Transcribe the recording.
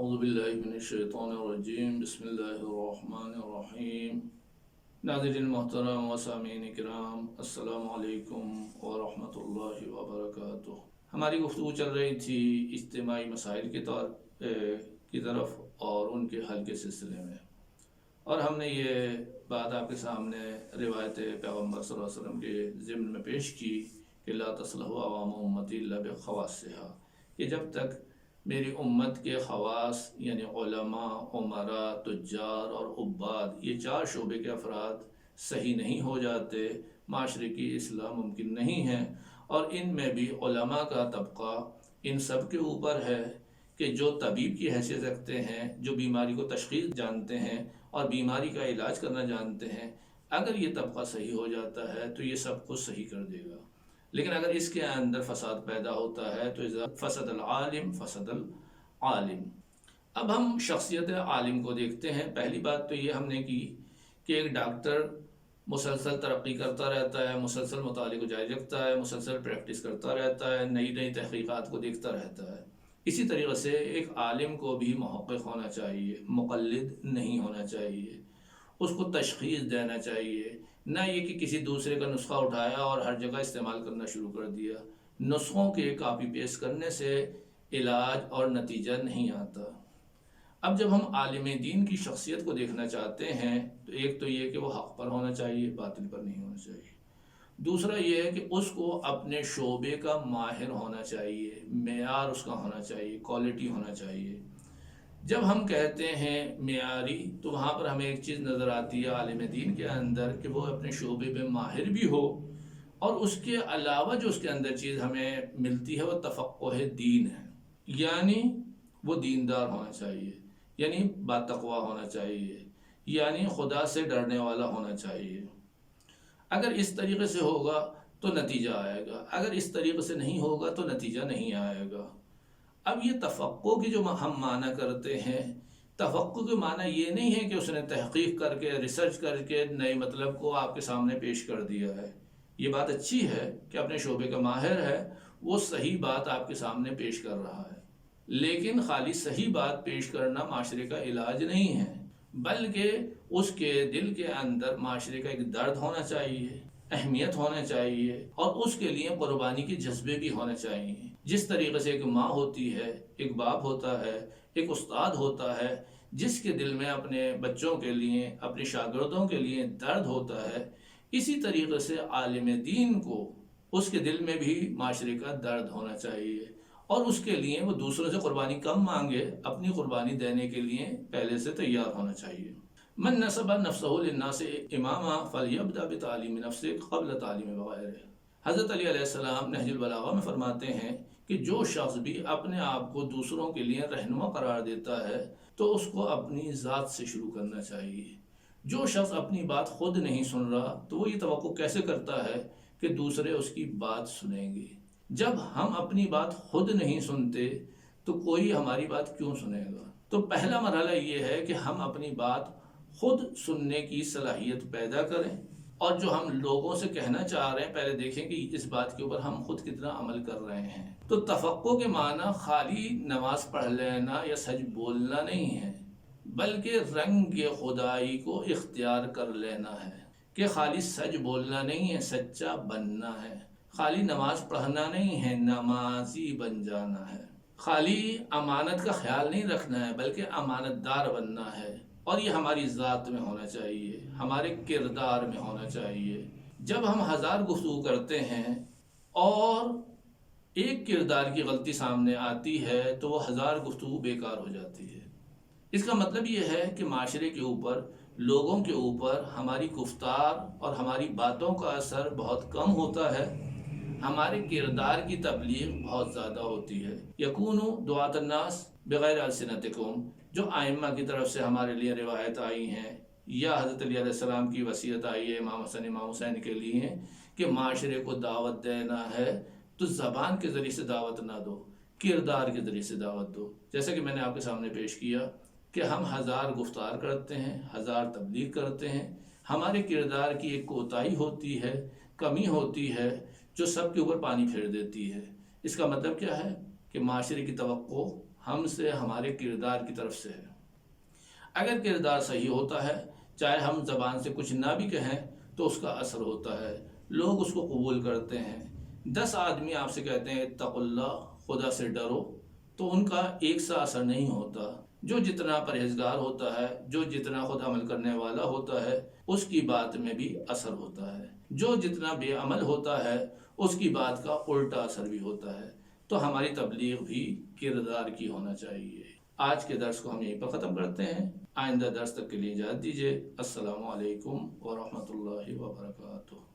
اعوذ باللہ من الشیطان الرجیم بسم اللہ الرحمن الرحیم۔ ناظرین محترم و سامعین کرام، السلام علیکم ورحمۃ اللہ وبرکاتہ۔ ہماری گفتگو چل رہی تھی اجتماعی مسائل کی طرف اور ان کے حل کے سلسلے میں، اور ہم نے یہ بات آپ کے سامنے روایت پیغمبر صلی اللہ علیہ وسلم کے ضمن میں پیش کی کہ لا تصلح عوام امتی الا بخواصھا، کہ جب تک میری امت کے خواص یعنی علماء، عمراء، تجار اور عباد، یہ چار شعبے کے افراد صحیح نہیں ہو جاتے، معاشرے کی اصلاح ممکن نہیں ہے۔ اور ان میں بھی علماء کا طبقہ ان سب کے اوپر ہے کہ جو طبیب کی حیثیت رکھتے ہیں، جو بیماری کو تشخیص جانتے ہیں اور بیماری کا علاج کرنا جانتے ہیں، اگر یہ طبقہ صحیح ہو جاتا ہے تو یہ سب کچھ صحیح کر دے گا۔ لیکن اگر اس کے اندر فساد پیدا ہوتا ہے تو اذا فسد العالم فسد العالم۔ اب ہم شخصیت عالم کو دیکھتے ہیں۔ پہلی بات تو یہ ہم نے کی کہ ایک ڈاکٹر مسلسل ترقی کرتا رہتا ہے، مسلسل مطالعے کو جاری رکھتا ہے، مسلسل پریکٹس کرتا رہتا ہے، نئی نئی تحقیقات کو دیکھتا رہتا ہے۔ اسی طریقے سے ایک عالم کو بھی محقق ہونا چاہیے، مقلد نہیں ہونا چاہیے، اس کو تشخیص دینا چاہیے، نہ یہ کہ کسی دوسرے کا نسخہ اٹھایا اور ہر جگہ استعمال کرنا شروع کر دیا۔ نسخوں کے کاپی پیسٹ کرنے سے علاج اور نتیجہ نہیں آتا۔ اب جب ہم عالم دین کی شخصیت کو دیکھنا چاہتے ہیں تو ایک تو یہ کہ وہ حق پر ہونا چاہیے، باطل پر نہیں ہونا چاہیے۔ دوسرا یہ ہے کہ اس کو اپنے شعبے کا ماہر ہونا چاہیے، معیار اس کا ہونا چاہیے، کوالٹی ہونا چاہیے۔ جب ہم کہتے ہیں معیاری تو وہاں پر ہمیں ایک چیز نظر آتی ہے عالم دین کے اندر کہ وہ اپنے شعبے میں ماہر بھی ہو، اور اس کے علاوہ جو اس کے اندر چیز ہمیں ملتی ہے وہ تفقہ دین ہے، یعنی وہ دیندار ہونا چاہیے، یعنی باتقوا ہونا چاہیے، یعنی خدا سے ڈرنے والا ہونا چاہیے۔ اگر اس طریقے سے ہوگا تو نتیجہ آئے گا، اگر اس طریقے سے نہیں ہوگا تو نتیجہ نہیں آئے گا۔ اب یہ تفقہ کی جو ہم معنی کرتے ہیں، تفقہ کے معنی یہ نہیں ہے کہ اس نے تحقیق کر کے، ریسرچ کر کے نئے مطلب کو آپ کے سامنے پیش کر دیا ہے۔ یہ بات اچھی ہے کہ اپنے شعبے کا ماہر ہے، وہ صحیح بات آپ کے سامنے پیش کر رہا ہے، لیکن خالی صحیح بات پیش کرنا معاشرے کا علاج نہیں ہے، بلکہ اس کے دل کے اندر معاشرے کا ایک درد ہونا چاہیے، اہمیت ہونا چاہیے، اور اس کے لیے قربانی کے جذبے بھی ہونے چاہیے۔ جس طریقے سے ایک ماں ہوتی ہے، ایک باپ ہوتا ہے، ایک استاد ہوتا ہے، جس کے دل میں اپنے بچوں کے لیے، اپنے شاگردوں کے لیے درد ہوتا ہے، اسی طریقے سے عالم دین کو اس کے دل میں بھی معاشرے کا درد ہونا چاہیے، اور اس کے لیے وہ دوسروں سے قربانی کم مانگے، اپنی قربانی دینے کے لیے پہلے سے تیار ہونا چاہیے۔ من نسب نفسہ للناس اماما فلیبدأ بتعلیم نفسہ قبل تعلیم غیرہ۔ حضرت علی علیہ السلام نہج البلاغہ میں فرماتے ہیں کہ جو شخص بھی اپنے آپ کو دوسروں کے لیے رہنما قرار دیتا ہے تو اس کو اپنی ذات سے شروع کرنا چاہیے۔ جو شخص اپنی بات خود نہیں سن رہا تو وہ یہ توقع کیسے کرتا ہے کہ دوسرے اس کی بات سنیں گے؟ جب ہم اپنی بات خود نہیں سنتے تو کوئی ہماری بات کیوں سنے گا؟ تو پہلا مرحلہ یہ ہے کہ ہم اپنی بات خود سننے کی صلاحیت پیدا کریں، اور جو ہم لوگوں سے کہنا چاہ رہے ہیں پہلے دیکھیں کہ اس بات کے اوپر ہم خود کتنا عمل کر رہے ہیں۔ تو تفقہ کے معنی خالی نماز پڑھ لینا یا سچ بولنا نہیں ہے، بلکہ رنگ خدائی کو اختیار کر لینا ہے، کہ خالی سچ بولنا نہیں ہے، سچا بننا ہے، خالی نماز پڑھنا نہیں ہے، نمازی بن جانا ہے، خالی امانت کا خیال نہیں رکھنا ہے بلکہ امانت دار بننا ہے، اور یہ ہماری ذات میں ہونا چاہیے، ہمارے کردار میں ہونا چاہیے۔ جب ہم 1000 گفتگو کرتے ہیں اور ایک کردار کی غلطی سامنے آتی ہے تو وہ 1000 گفتگو بیکار ہو جاتی ہے۔ اس کا مطلب یہ ہے کہ معاشرے کے اوپر، لوگوں کے اوپر ہماری گفتار اور ہماری باتوں کا اثر بہت کم ہوتا ہے، ہمارے کردار کی تبلیغ بہت زیادہ ہوتی ہے۔ یکونوا دعاة الناس بغیر السنتکم، جو ائمہ کی طرف سے ہمارے لیے روایت آئی ہیں، یا حضرت علی علیہ السلام کی وصیت آئی ہے امام حسن امام حسین کے لیے کہ معاشرے کو دعوت دینا ہے تو زبان کے ذریعے سے دعوت نہ دو، کردار کے ذریعے سے دعوت دو۔ جیسا کہ میں نے آپ کے سامنے پیش کیا کہ ہم 1000 گفتار کرتے ہیں، 1000 تبلیغ کرتے ہیں، ہمارے کردار کی ایک کوتاہی ہوتی ہے، کمی ہوتی ہے، جو سب کے اوپر پانی پھیر دیتی ہے۔ اس کا مطلب کیا ہے کہ معاشرے کی توقع ہم سے ہمارے کردار کی طرف سے ہے۔ اگر کردار صحیح ہوتا ہے، چاہے ہم زبان سے کچھ نہ بھی کہیں تو اس کا اثر ہوتا ہے، لوگ اس کو قبول کرتے ہیں۔ 10 آدمی آپ سے کہتے ہیں اتقوا اللہ، خدا سے ڈرو، تو ان کا ایک سا اثر نہیں ہوتا۔ جو جتنا پرہیزگار ہوتا ہے، جو جتنا خود عمل کرنے والا ہوتا ہے، اس کی بات میں بھی اثر ہوتا ہے۔ جو جتنا بے عمل ہوتا ہے، اس کی بات کا الٹا اثر بھی ہوتا ہے۔ تو ہماری تبلیغ بھی کردار کی ہونا چاہیے۔ آج کے درس کو ہم یہیں پر ختم کرتے ہیں، آئندہ درس تک کے لیے اجازت دیجیے۔ السلام علیکم ورحمۃ اللہ وبرکاتہ۔